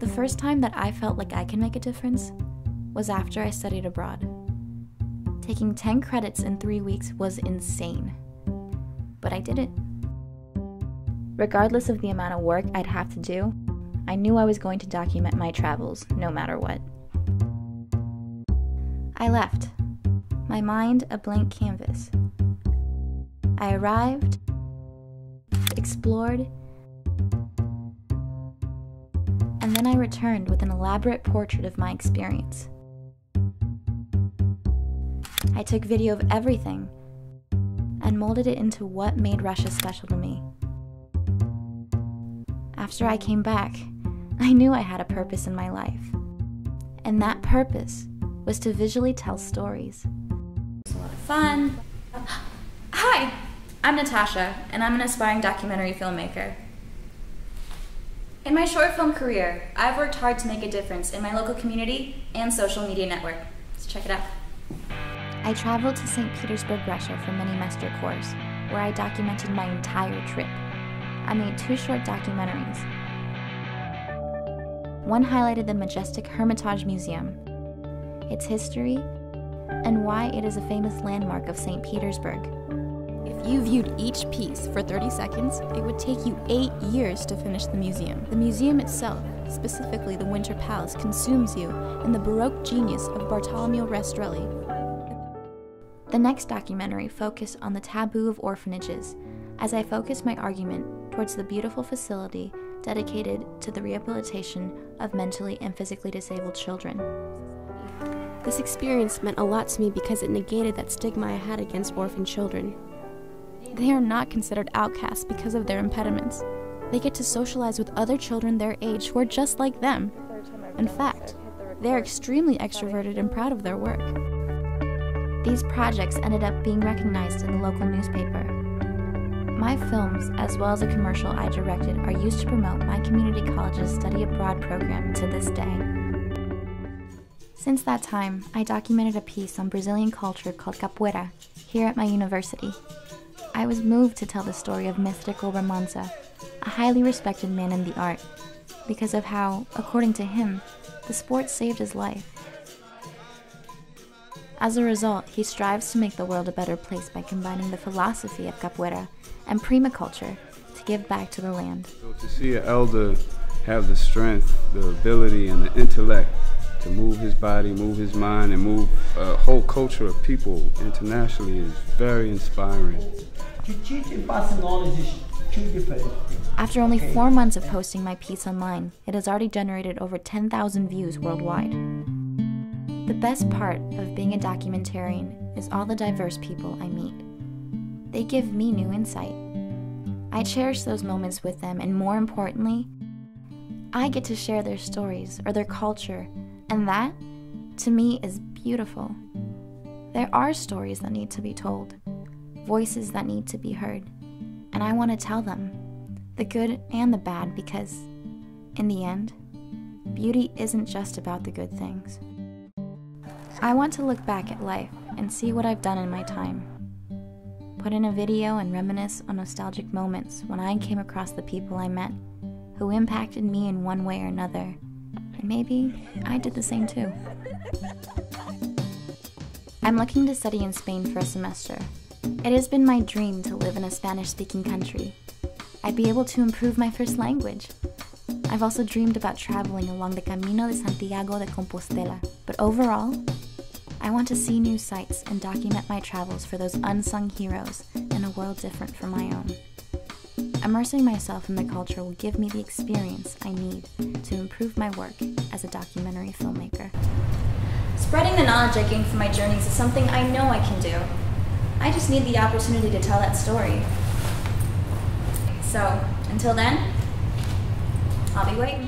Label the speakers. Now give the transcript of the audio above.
Speaker 1: The first time that I felt like I can make a difference was after I studied abroad. Taking 10 credits in 3 weeks was insane, but I did it. Regardless of the amount of work I'd have to do, I knew I was going to document my travels no matter what. I left, my mind a blank canvas. I arrived, explored, and then I returned with an elaborate portrait of my experience. I took video of everything and molded it into what made Russia special to me. After I came back, I knew I had a purpose in my life, and that purpose was to visually tell stories. It was a lot of fun. Hi, I'm Natasha, and I'm an aspiring documentary filmmaker. In my short film career, I've worked hard to make a difference in my local community and social media network. Let's check it out. I traveled to St. Petersburg, Russia for many master course, where I documented my entire trip. I made 2 short documentaries. One highlighted the majestic Hermitage Museum, its history, and why it is a famous landmark of St. Petersburg.
Speaker 2: If you viewed each piece for 30 seconds, it would take you 8 years to finish the museum. The museum itself, specifically the Winter Palace, consumes you in the Baroque genius of Bartolomeo Rastrelli.
Speaker 1: The next documentary focused on the taboo of orphanages, as I focused my argument towards the beautiful facility dedicated to the rehabilitation of mentally and physically disabled children.
Speaker 2: This experience meant a lot to me because it negated that stigma I had against orphan children. They are not considered outcasts because of their impediments. They get to socialize with other children their age who are just like them. In fact, they are extremely extroverted and proud of their work.
Speaker 1: These projects ended up being recognized in the local newspaper. My films, as well as a commercial I directed, are used to promote my community college's study abroad program to this day. Since that time, I documented a piece on Brazilian culture called capoeira here at my university. I was moved to tell the story of mystical Ramansa, a highly respected man in the art, because of how, according to him, the sport saved his life. As a result, he strives to make the world a better place by combining the philosophy of capoeira and permaculture to give back to the land.
Speaker 3: So to see an elder have the strength, the ability, and the intellect to move his body, move his mind, and move a whole culture of people internationally is very inspiring.
Speaker 1: After only 4 months of posting my piece online, it has already generated over 10,000 views worldwide. The best part of being a documentarian is all the diverse people I meet. They give me new insight. I cherish those moments with them, and more importantly, I get to share their stories or their culture, and that, to me, is beautiful. There are stories that need to be told, voices that need to be heard, and I want to tell them, the good and the bad, because, in the end, beauty isn't just about the good things. I want to look back at life and see what I've done in my time. Put in a video and reminisce on nostalgic moments when I came across the people I met who impacted me in one way or another. And maybe I did the same too. I'm looking to study in Spain for a semester. It has been my dream to live in a Spanish-speaking country. I'd be able to improve my first language. I've also dreamed about traveling along the Camino de Santiago de Compostela. But overall, I want to see new sights and document my travels for those unsung heroes in a world different from my own. Immersing myself in the culture will give me the experience I need to improve my work as a documentary filmmaker. Spreading the knowledge I gained from my journeys is something I know I can do. I just need the opportunity to tell that story. So, until then, I'll be waiting.